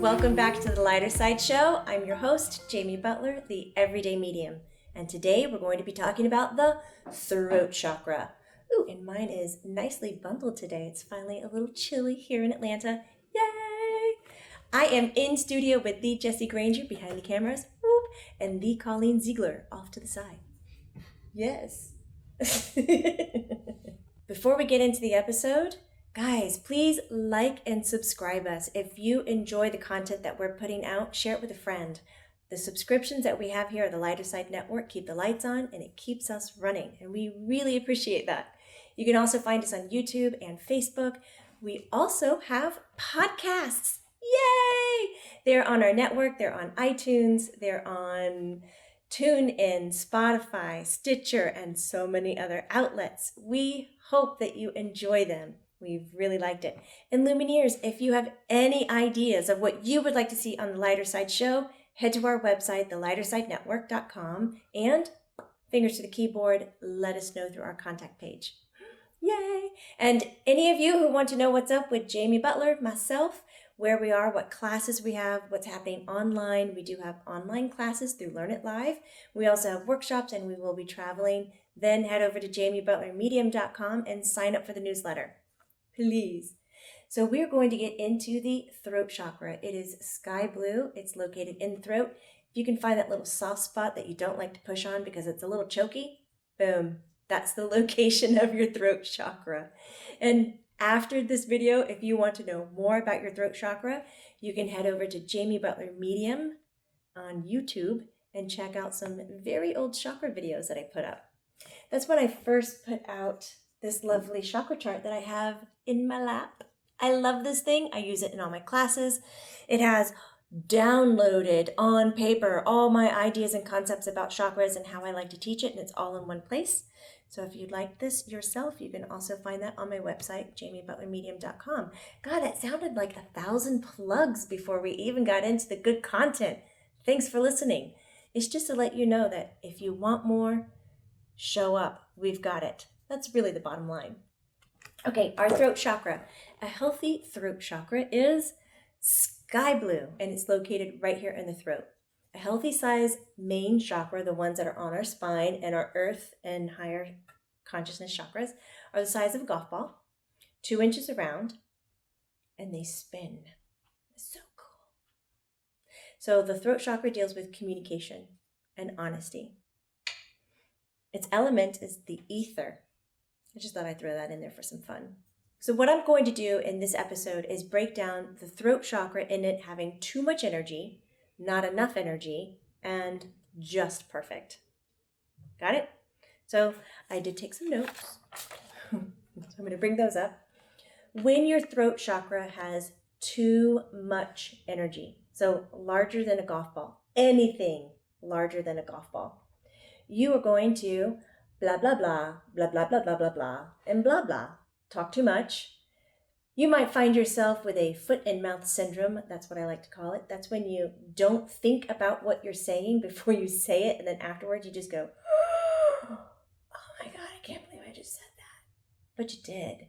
Welcome back to the Lighter Side Show. I'm your host, Jamie Butler, the Everyday Medium. And today we're going to be talking about the throat chakra. Ooh, and mine is nicely bundled today. It's finally a little chilly here in Atlanta. Yay! I am in studio with the Jessie Granger behind the cameras, whoop, and the Colleen Ziegler off to the side. Yes. Before we get into the episode, guys, please like and subscribe us. If you enjoy the content that we're putting out, share it with a friend. The subscriptions that we have here at the Lighter Side Network keep the lights on and it keeps us running. And we really appreciate that. You can also find us on YouTube and Facebook. We also have podcasts. Yay! They're on our network. They're on iTunes. They're on TuneIn, Spotify, Stitcher, and so many other outlets. We hope that you enjoy them. We've really liked it. And Lumineers, if you have any ideas of what you would like to see on the Lighter Side Show, head to our website, thelightersidenetwork.com, and fingers to the keyboard, let us know through our contact page. Yay! And any of you who want to know what's up with Jamie Butler, myself, where we are, what classes we have, what's happening online. We do have online classes through Learn It Live. We also have workshops and we will be traveling. Then head over to jamiebutlermedium.com and sign up for the newsletter. Please. So we're going to get into the throat chakra. It is sky blue. It's located in the throat. If you can find that little soft spot that you don't like to push on because it's a little choky, boom, that's the location of your throat chakra. And after this video, if you want to know more about your throat chakra, you can head over to Jamie Butler Medium on YouTube and check out some very old chakra videos that I put up. That's when I first put out this lovely chakra chart that I have in my lap. I love this thing. I use it in all my classes. It has downloaded on paper all my ideas and concepts about chakras and how I like to teach it, and it's all in one place. So if you'd like this yourself, you can also find that on my website, jamiebutlermedium.com. God, that sounded like 1,000 plugs before we even got into the good content. Thanks for listening. It's just to let you know that if you want more, show up. We've got it. That's really the bottom line. Okay, our throat chakra. A healthy throat chakra is sky blue, and it's located right here in the throat. A healthy size main chakra, the ones that are on our spine and our earth and higher consciousness chakras, are the size of a golf ball, 2 inches around, and they spin. It's so cool. So the throat chakra deals with communication and honesty. Its element is the ether. I just thought I'd throw that in there for some fun. So what I'm going to do in this episode is break down the throat chakra in it having too much energy, not enough energy, and just perfect. Got it? So I did take some notes. So I'm going to bring those up. When your throat chakra has too much energy, so larger than a golf ball, anything larger than a golf ball, you are going to blah, blah, blah, blah, blah, blah, blah, blah, blah, and blah, blah. Talk too much. You might find yourself with a foot and mouth syndrome. That's what I like to call it. That's when you don't think about what you're saying before you say it, and then afterwards you just go, oh my God, I can't believe I just said that. But you did.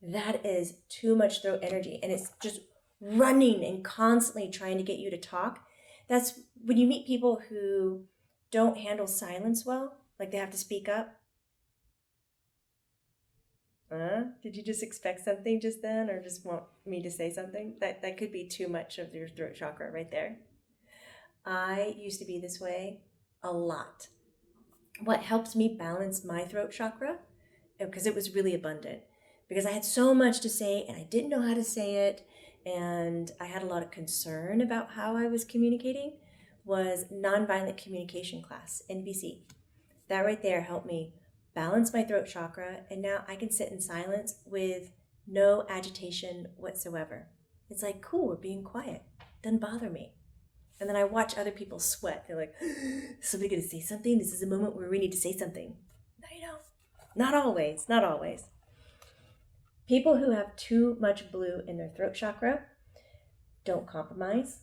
That is too much throat energy, and it's just running and constantly trying to get you to talk. That's when you meet people who don't handle silence well, like they have to speak up. Did you just expect something just then, or just want me to say something? That could be too much of your throat chakra right there. I used to be this way a lot. What helps me balance my throat chakra, because it was really abundant, because I had so much to say and I didn't know how to say it, and I had a lot of concern about how I was communicating, was nonviolent communication class, NVC. That right there helped me balance my throat chakra, and now I can sit in silence with no agitation whatsoever. It's like, cool, we're being quiet. Doesn't bother me. And then I watch other people sweat. They're like, is somebody going to say something? This is a moment where we need to say something. No, you don't. Not always. Not always. People who have too much blue in their throat chakra don't compromise.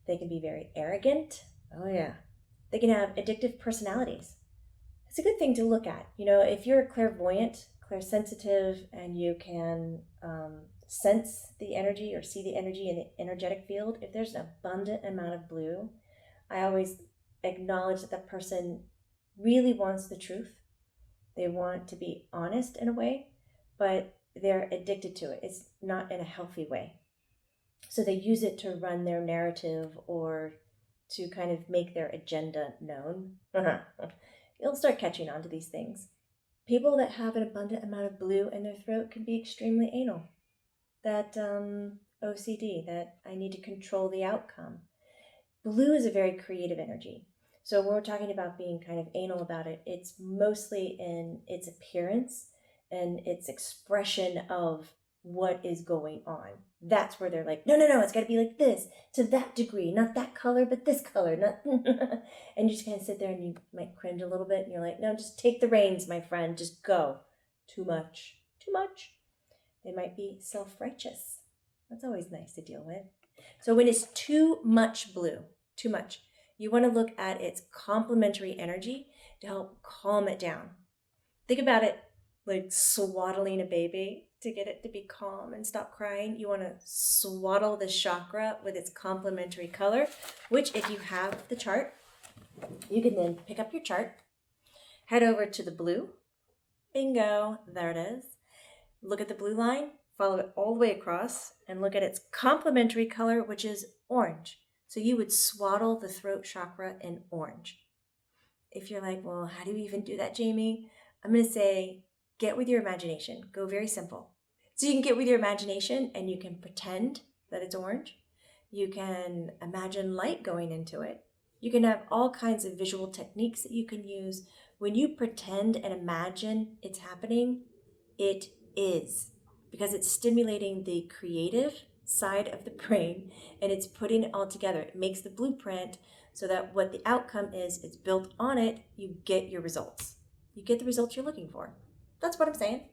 They can be very arrogant. Oh, yeah. They can have addictive personalities. It's a good thing to look at. You know, if you're clairvoyant, clairsensitive, and you can sense the energy or see the energy in the energetic field, if there's an abundant amount of blue, I always acknowledge that the person really wants the truth. They want to be honest in a way, but they're addicted to it. It's not in a healthy way. So they use it to run their narrative or to kind of make their agenda known. You'll start catching on to these things. People that have an abundant amount of blue in their throat can be extremely anal. That OCD, that I need to control the outcome. Blue is a very creative energy. So when we're talking about being kind of anal about it, it's mostly in its appearance and its expression of what is going on. That's where they're like, no, it's got to be like this, to that degree, not that color, but this color, not. And you just kind of sit there and you might cringe a little bit and you're like, no, just take the reins, my friend, just go. Too much. They might be self-righteous. That's always nice to deal with. So when it's too much blue, too much, you want to look at its complementary energy to help calm it down. Think about it like swaddling a baby to get it to be calm and stop crying. You want to swaddle the chakra with its complementary color, which if you have the chart, you can then pick up your chart, head over to the blue. Bingo, there it is. Look at the blue line, follow it all the way across, and look at its complementary color, which is orange. So you would swaddle the throat chakra in orange. If you're like, well, how do you even do that, Jamie? I'm going to say, get with your imagination. Go very simple. So you can get with your imagination and you can pretend that it's orange. You can imagine light going into it. You can have all kinds of visual techniques that you can use. When you pretend and imagine it's happening, it is, because it's stimulating the creative side of the brain and it's putting it all together. It makes the blueprint so that what the outcome is, it's built on it, you get your results. You get the results you're looking for. That's what I'm saying.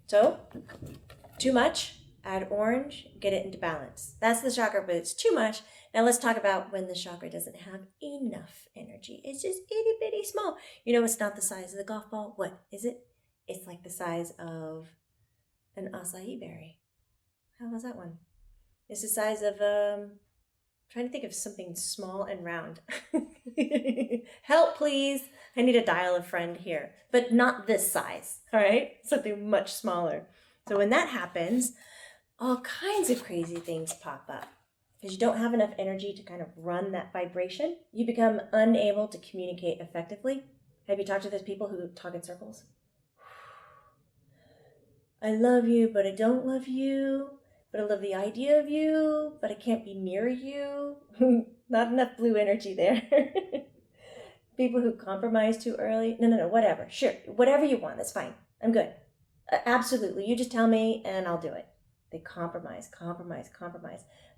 So, too much, add orange, get it into balance. That's the chakra, but it's too much. Now let's talk about when the chakra doesn't have enough energy. It's just itty bitty small. You know, it's not the size of the golf ball. What is it? It's like the size of an acai berry. How was that one? It's the size of, trying to think of something small and round. Help, please. I need to dial a friend here, but not this size, all right? Something much smaller. So when that happens, all kinds of crazy things pop up. Because you don't have enough energy to kind of run that vibration, you become unable to communicate effectively. Have you talked to those people who talk in circles? I love you, but I don't love you. But I love the idea of you, but I can't be near you. Not enough blue energy there. People who compromise too early. No, whatever. Sure, whatever you want, that's fine. I'm good. Absolutely. You just tell me and I'll do it. They compromise.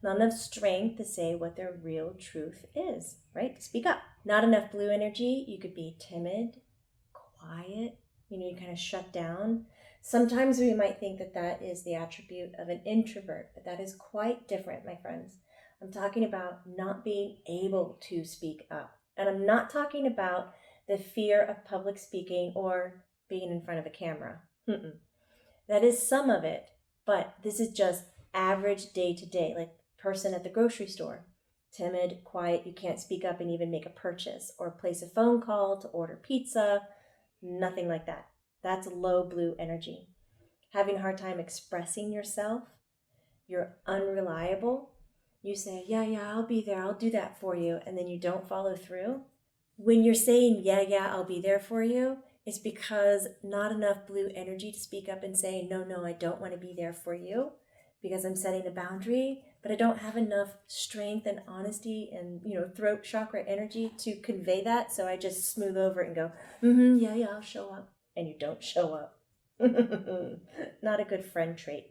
Not enough strength to say what their real truth is, right? Speak up. Not enough blue energy. You could be timid, quiet. You kind of shut down. Sometimes we might think that that is the attribute of an introvert, but that is quite different, my friends. I'm talking about not being able to speak up. And I'm not talking about the fear of public speaking or being in front of a camera. That is some of it, but this is just average day to day, like person at the grocery store. Timid, quiet, you can't speak up and even make a purchase or place a phone call to order pizza, nothing like that. That's low blue energy. Having a hard time expressing yourself, you're unreliable. You say, yeah, I'll be there, I'll do that for you, and then you don't follow through. When you're saying, yeah, I'll be there for you, it's because not enough blue energy to speak up and say, no, I don't want to be there for you because I'm setting a boundary, but I don't have enough strength and honesty and, throat chakra energy to convey that. So I just smooth over it and go, yeah, I'll show up. And you don't show up. Not a good friend trait.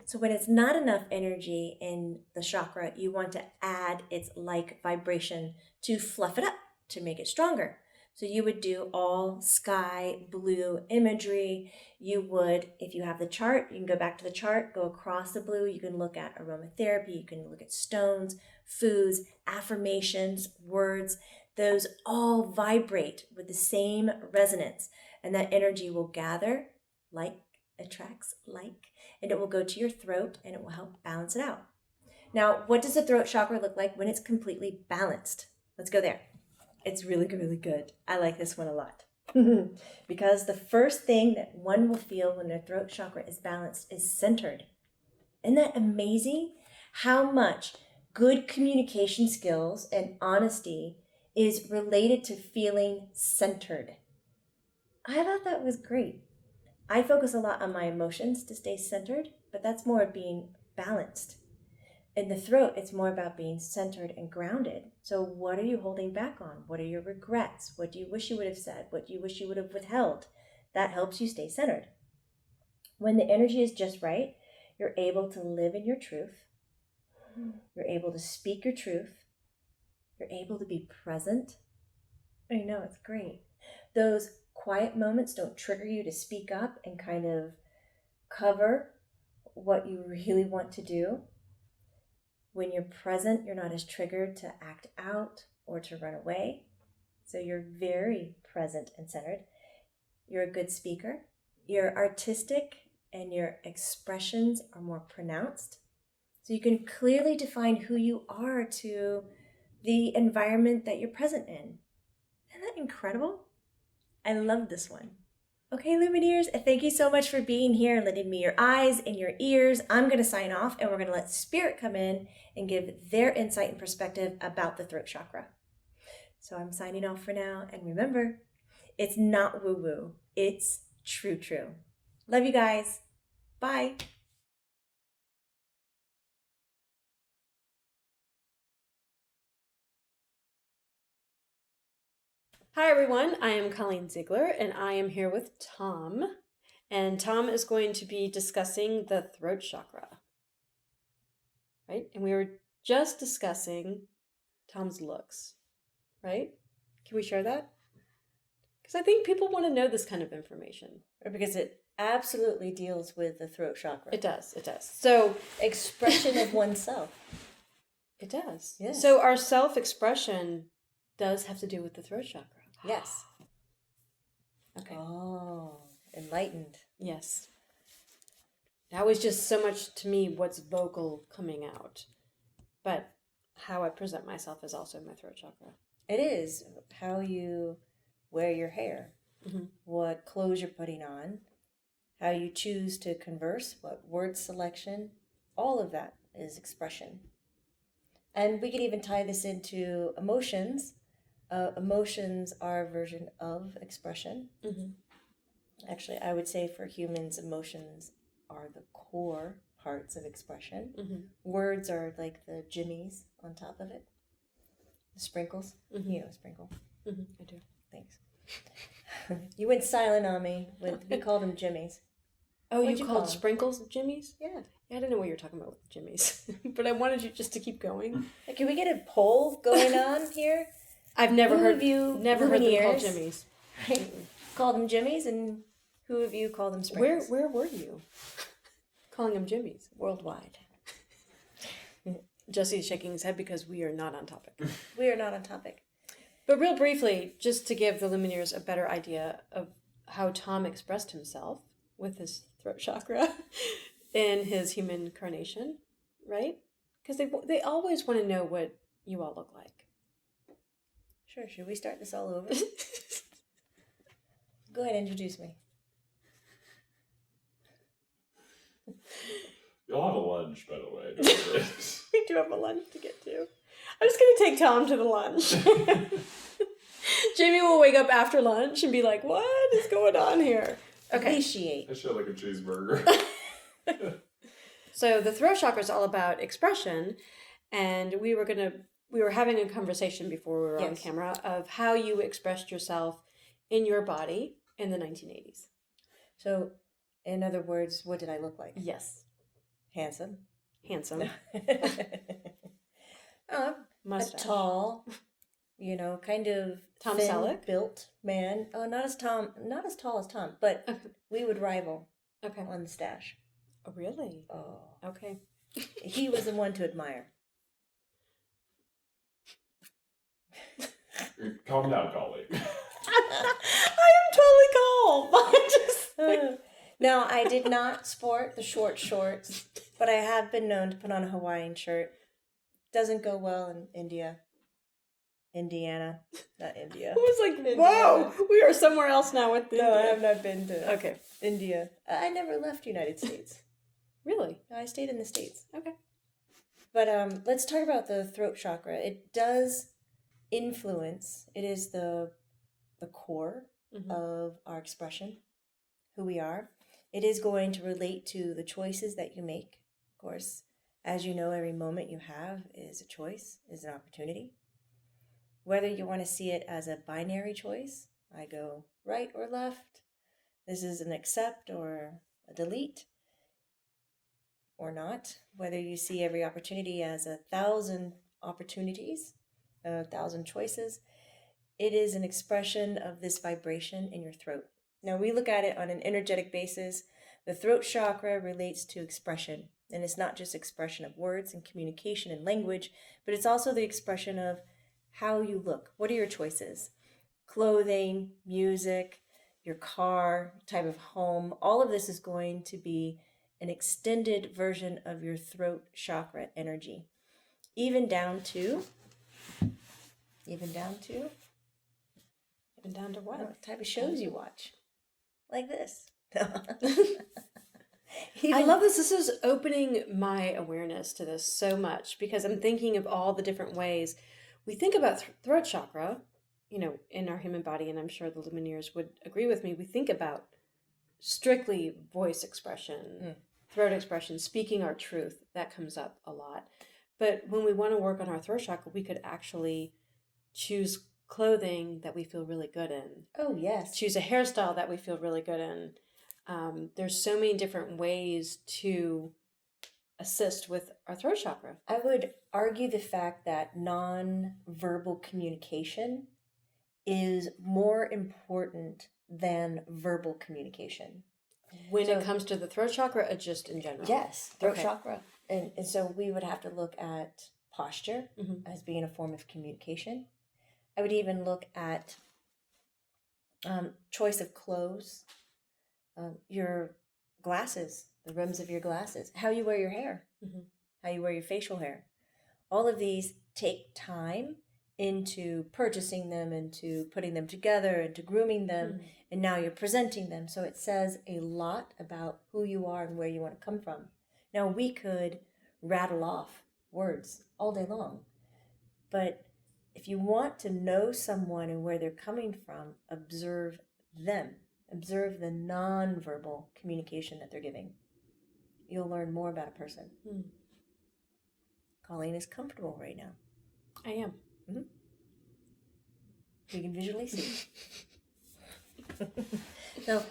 So when it's not enough energy in the chakra, you want to add its like vibration to fluff it up, to make it stronger. So you would do all sky blue imagery. You would, if you have the chart, you can go back to the chart, go across the blue. You can look at aromatherapy. You can look at stones, foods, affirmations, words. Those all vibrate with the same resonance. And that energy will gather like attracts like, and it will go to your throat and it will help balance it out. Now, what does the throat chakra look like when it's completely balanced? Let's go there. It's really, really good. I like this one a lot. Because the first thing that one will feel when their throat chakra is balanced is centered. Isn't that amazing? How much good communication skills and honesty is related to feeling centered. I thought that was great. I focus a lot on my emotions to stay centered, but that's more of being balanced. In the throat, it's more about being centered and grounded. So what are you holding back on? What are your regrets? What do you wish you would have said? What do you wish you would have withheld? That helps you stay centered. When the energy is just right, you're able to live in your truth. You're able to speak your truth. You're able to be present. I know, it's great. Those quiet moments don't trigger you to speak up and kind of cover what you really want to do. When you're present, you're not as triggered to act out or to run away. So you're very present and centered. You're a good speaker. You're artistic and your expressions are more pronounced. So you can clearly define who you are to the environment that you're present in. Isn't that incredible? I love this one. Okay, Lumineers, thank you so much for being here and letting me your eyes and your ears. I'm going to sign off and we're going to let Spirit come in and give their insight and perspective about the throat chakra. So I'm signing off for now. And remember, it's not woo-woo. It's true. Love you guys. Bye. Hi everyone, I am Colleen Ziegler and I am here with Tom. And Tom is going to be discussing the throat chakra. Right? And we were just discussing Tom's looks. Right? Can we share that? Because I think people want to know this kind of information. Or because it absolutely deals with the throat chakra. It does. So, expression of oneself. It does. Yes. So our self-expression does have to do with the throat chakra. Yes. Okay. Oh, enlightened. Yes. That was just so much to me what's vocal coming out. But how I present myself is also my throat chakra. It is how you wear your hair, what clothes you're putting on, how you choose to converse, what word selection, all of that is expression. And we could even tie this into emotions. Emotions are a version of expression. Actually, I would say for humans, emotions are the core parts of expression. Words are like the jimmies on top of it. The sprinkles. You know a sprinkle. I do. Thanks. You went silent on me. We called them jimmies. Oh, What'd you call called them? sprinkles jimmies? Yeah. I didn't know what you were talking about with the jimmies. But I wanted you just to keep going. Can we get a poll going on here? I've never Who heard of you them called Lumineers jimmies. Call them jimmies, and who of you call them sprinkles? Where were you calling them jimmies? Worldwide. Jesse's shaking his head because we are not on topic. We are not on topic. But real briefly, just to give the Lumineers a better idea of how Tom expressed himself with his throat chakra in his human incarnation, right? Because they always want to know what you all look like. Sure, should we start this all over? Go ahead, introduce me. You'll have a lunch, by the way. We do have a lunch to get to. I'm just going to take Tom to the lunch. Jamie will wake up after lunch and be like, what is going on here? Okay. Appreciate. I should like a cheeseburger. So the throat chakra is all about expression. And we were having a conversation before we were on camera of how you expressed yourself in your body in the 1980s. So, in other words, what did I look like? Yes. Handsome. Mustache. A tall, kind of Tom thin, Selleck? built man. Oh, not as tall as Tom, but we would rival on the stash. Oh, really? Oh. Okay. He was the one to admire. Calm down, Colleen. I am totally calm. Now, I did not sport the short shorts, but I have been known to put on a Hawaiian shirt. Doesn't go well in Indiana, not India. I was like, Indiana. whoa, we are somewhere else now with No, I India. have not been to Okay. India. I never left United States. Really? No, I stayed in the States. Okay. But let's talk about the throat chakra. It does influence. It is the core of our expression, who we are. It is going to relate to the choices that you make. Of course, as you know, every moment you have is a choice, is an opportunity. Whether you want to see it as a binary choice, I go right or left, this is an accept or a delete, or not. Whether you see every opportunity as 1,000 opportunities, 1,000 choices, it is an expression of this vibration in your throat. Now, we look at it on an energetic basis. The throat chakra relates to expression. And it's not just expression of words and communication and language, but it's also the expression of how you look. What are your choices? Clothing, music, your car, type of home. All of this is going to be an extended version of your throat chakra energy. Even down to what type of shows you watch. Like this. I love this. This is opening my awareness to this so much because I'm thinking of all the different ways we think about throat chakra, in our human body, and I'm sure the Lumineers would agree with me. We think about strictly voice expression, throat expression, speaking our truth. That comes up a lot. But when we want to work on our throat chakra, we could actually choose clothing that we feel really good in. Oh, yes. Choose a hairstyle that we feel really good in. There's so many different ways to assist with our throat chakra. I would argue the fact that non-verbal communication is more important than verbal communication. When it comes to the throat chakra, or just in general? Yes, throat chakra. And so we would have to look at posture as being a form of communication. I would even look at choice of clothes, your glasses, the rims of your glasses, how you wear your hair, how you wear your facial hair. All of these take time into purchasing them, into putting them together, into grooming them, and now you're presenting them. So it says a lot about who you are and where you want to come from. Now, we could rattle off words all day long, but if you want to know someone and where they're coming from, observe them. Observe the nonverbal communication that they're giving. You'll learn more about a person. Colleen is comfortable right now. I am. We can visually see. Now,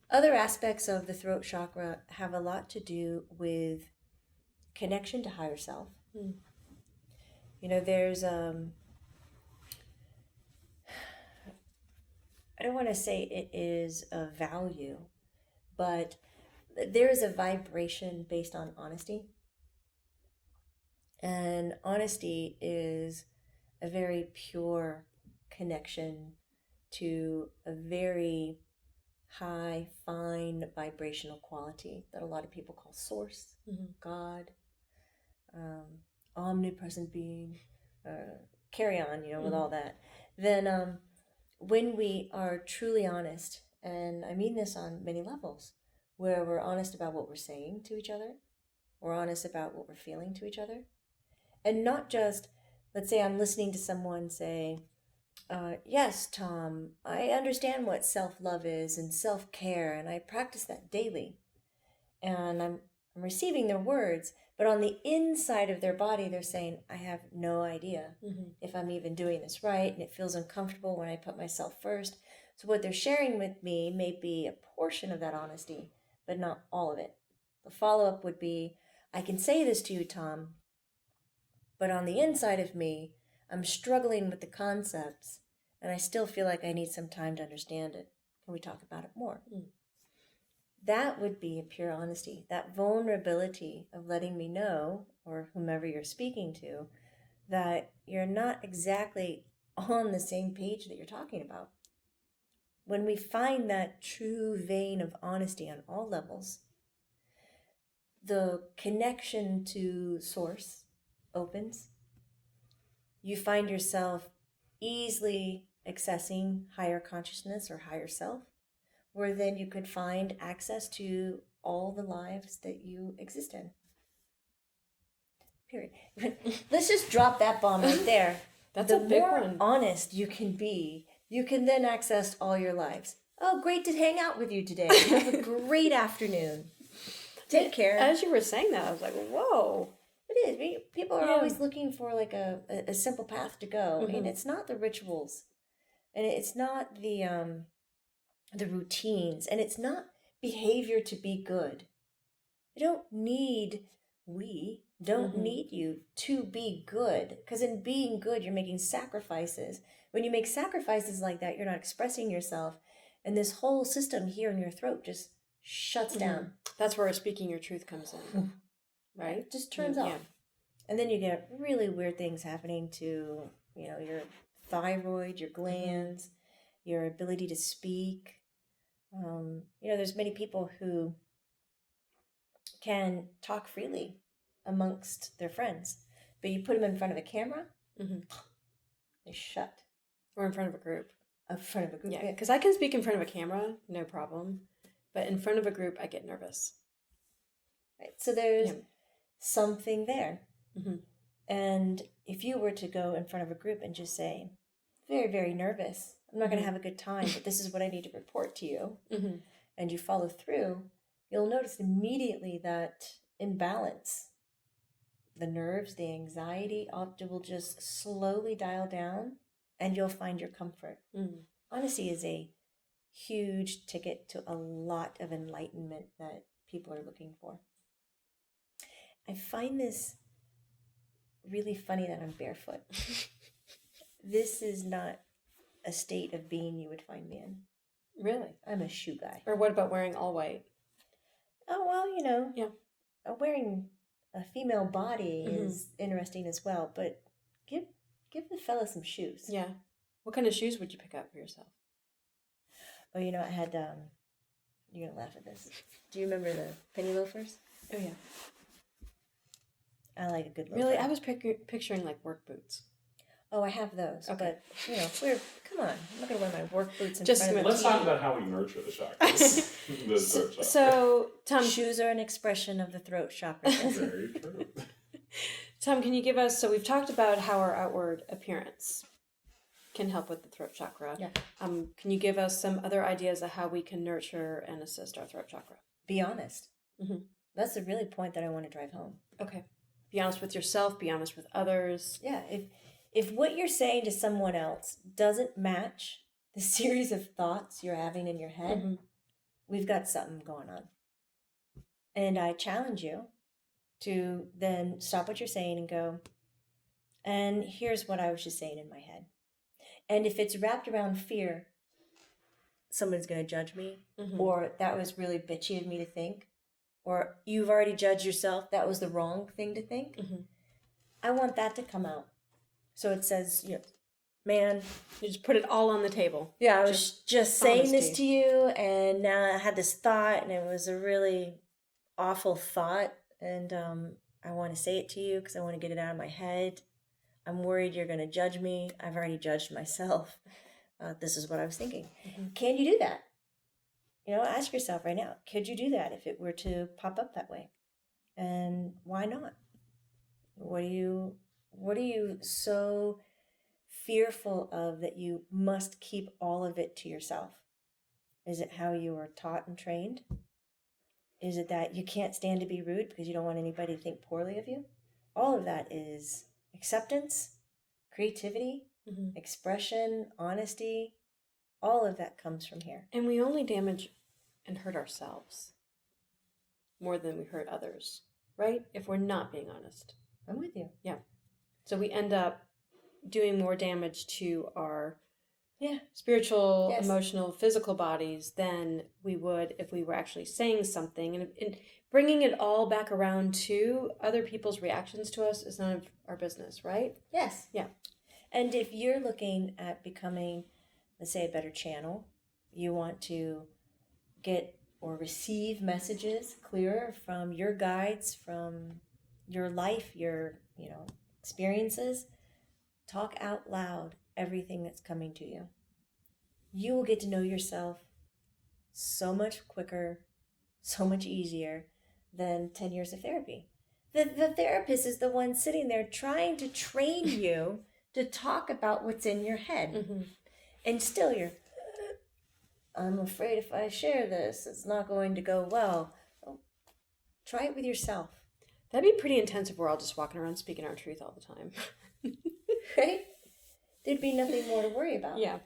other aspects of the throat chakra have a lot to do with connection to higher self. There's I don't want to say it is a value, but there is a vibration based on honesty. And honesty is a very pure connection to a very high, fine vibrational quality that a lot of people call source, God, omnipresent being, carry on, with all that. Then when we are truly honest, and I mean this on many levels, where we're honest about what we're saying to each other, we're honest about what we're feeling to each other, and not just, let's say I'm listening to someone say, yes, Tom, I understand what self-love is and self-care, and I practice that daily. And I'm receiving their words, but on the inside of their body, they're saying, I have no idea if I'm even doing this right, and it feels uncomfortable when I put myself first. So what they're sharing with me may be a portion of that honesty, but not all of it. The follow-up would be, I can say this to you, Tom, but on the inside of me, I'm struggling with the concepts, and I still feel like I need some time to understand it. Can we talk about it more? That would be a pure honesty, that vulnerability of letting me know, or whomever you're speaking to, that you're not exactly on the same page that you're talking about. when we find that true vein of honesty on all levels, the connection to source opens. You find yourself easily accessing higher consciousness or higher self, where then you could find access to all the lives that you exist in. Period. Let's just drop that bomb right there. That's a big one. The more honest you can be, you can then access all your lives. Oh, great to hang out with you today. Have a great afternoon. Take care. As you were saying that, I was like, whoa. It is. People are always looking for like a simple path to go. Mm-hmm. And it's not the rituals. And it's not the routines. And it's not behavior to be good. We don't need you to be good. Because in being good, you're making sacrifices. When you make sacrifices like that, you're not expressing yourself. And this whole system here in your throat just shuts down. That's where speaking your truth comes in. Right? It just turns off. And then you get really weird things happening to, your thyroid, your glands, your ability to speak. There's many people who can talk freely amongst their friends, but you put them in front of a camera, they shut. Or in front of a group. In front of a group. Yeah, because I can speak in front of a camera, no problem. But in front of a group, I get nervous. Right. So there's something there. Mm-hmm. And if you were to go in front of a group and just say, very, very nervous, I'm not going to have a good time, but this is what I need to report to you, and you follow through, you'll notice immediately that imbalance, the nerves, the anxiety, will just slowly dial down, and you'll find your comfort. Honesty is a huge ticket to a lot of enlightenment that people are looking for. I find this really funny that I'm barefoot. This is not a state of being you would find me in. Really? I'm a shoe guy. Or what about wearing all white? Oh, well, wearing a female body is interesting as well, but give the fella some shoes. Yeah. What kind of shoes would you pick out for yourself? Oh, I had, you're going to laugh at this. Do you remember the penny loafers? Oh, yeah. I like a good loafer. Really? I was picturing like work boots. Oh, I have those. Okay. But, come on. I'm not going to wear my work boots in Just front of Let's the talk about how we nurture the chakras. The throat chakra. So, Tom... Shoes are an expression of the throat chakra. Very true. Tom, can you give us... So we've talked about how our outward appearance can help with the throat chakra. Yeah. Can you give us some other ideas of how we can nurture and assist our throat chakra? Be honest. That's the really point that I want to drive home. Okay. Be honest with yourself. Be honest with others. Yeah. If what you're saying to someone else doesn't match the series of thoughts you're having in your head, we've got something going on. And I challenge you to then stop what you're saying and go, and here's what I was just saying in my head. And if it's wrapped around fear, someone's going to judge me, or that was really bitchy of me to think, or you've already judged yourself, that was the wrong thing to think. I want that to come out. So it says, man, you just put it all on the table. Yeah, I was just saying this honesty. to you, and now I had this thought, and it was a really awful thought, and I want to say it to you because I want to get it out of my head. I'm worried you're going to judge me. I've already judged myself. This is what I was thinking. Can you do that? Ask yourself right now, could you do that if it were to pop up that way? And why not? What are you so fearful of that you must keep all of it to yourself? Is it how you were taught and trained? Is it that you can't stand to be rude because you don't want anybody to think poorly of you? All of that is acceptance, creativity, expression, honesty. All of that comes from here. And we only damage and hurt ourselves more than we hurt others, right? If we're not being honest. I'm with you. Yeah. So we end up doing more damage to our spiritual, emotional, physical bodies than we would if we were actually saying something. And bringing it all back around to other people's reactions to us is none of our business, right? Yes. Yeah. And if you're looking at becoming, let's say, a better channel, You want to get or receive messages clearer from your guides, from your life, your, experiences. Talk out loud everything that's coming to you. You will get to know yourself so much quicker, so much easier than 10 years of therapy. The therapist is the one sitting there trying to train you to talk about what's in your head. Mm-hmm. And still I'm afraid if I share this, it's not going to go well. Oh, try it with yourself. That'd be pretty intense if we're all just walking around speaking our truth all the time. Right? There'd be nothing more to worry about. Yeah.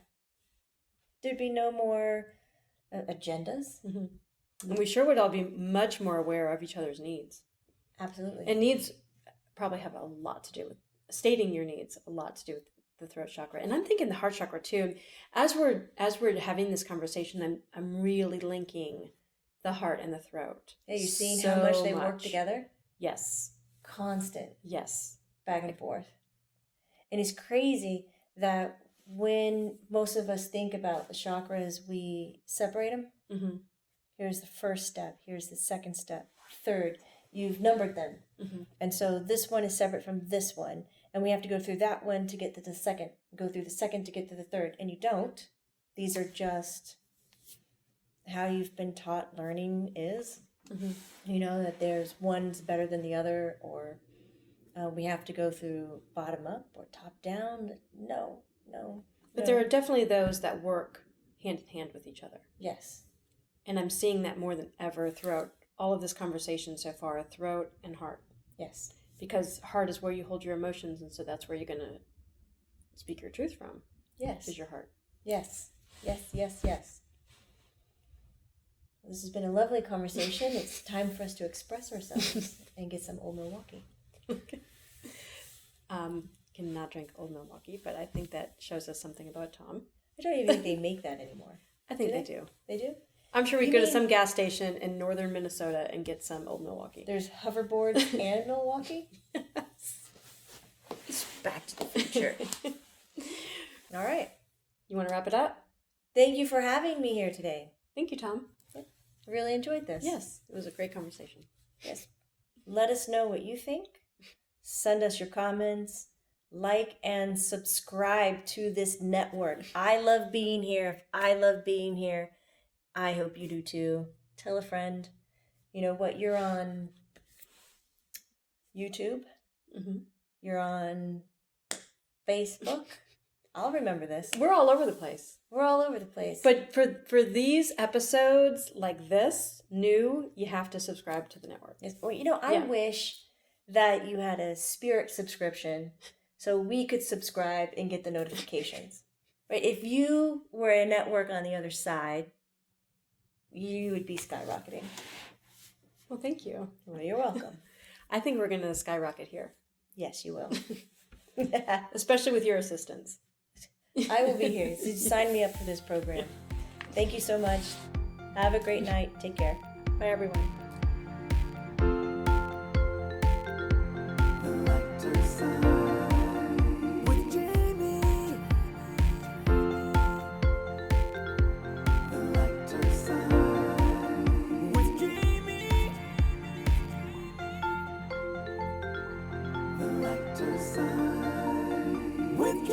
There'd be no more agendas. Mm-hmm. And we sure would all be much more aware of each other's needs. Absolutely. And needs probably have a lot to do with stating your needs, a lot to do with the throat chakra. And I'm thinking the heart chakra too. As we're having this conversation, I'm really linking the heart and the throat. Yeah, you're seeing how much they work together? Yes. Constant. Yes. Back and forth. And it's crazy that when most of us think about the chakras, we separate them. Mm-hmm. Here's the first step. Here's the second step. Third. You've numbered them. Mm-hmm. And so this one is separate from this one. And we have to go through that one to get to the second. Go through the second to get to the third. And you don't. These are just how you've been taught learning is. Mm-hmm. That there's one's better than the other, or we have to go through bottom up or top down. No. But there are definitely those that work hand in hand with each other. Yes. And I'm seeing that more than ever throughout all of this conversation so far, throat and heart. Yes. Because heart is where you hold your emotions, and so that's where you're going to speak your truth from. Yes. Is your heart. Yes. This has been a lovely conversation. It's time for us to express ourselves and get some Old Milwaukee. Okay. Cannot drink Old Milwaukee, but I think that shows us something about Tom. I don't even think they make that anymore. I think they do. They do? I'm sure we go to some gas station in northern Minnesota and get some Old Milwaukee. There's hoverboards and Milwaukee? Yes. It's back to the future. All right. You want to wrap it up? Thank you for having me here today. Thank you, Tom. Really enjoyed this. Yes, it was a great conversation. Yes. Let us know what you think. Send us your comments. Like and subscribe to this network. I love being here. I love being here. I hope you do too. Tell a friend. You know what? You're on YouTube. Mm-hmm. You're on Facebook. I'll remember this. We're all over the place. We're all over the place. But for these episodes like this, new, you have to subscribe to the network. Yes. Well, I wish that you had a Spirit subscription so we could subscribe and get the notifications. Right? If you were a network on the other side, you would be skyrocketing. Well, thank you. Well, you're welcome. I think we're going to skyrocket here. Yes, you will. Especially with your assistance. I will be here. So sign me up for this program. Thank you so much. Have a great night. Take care. Bye, everyone. With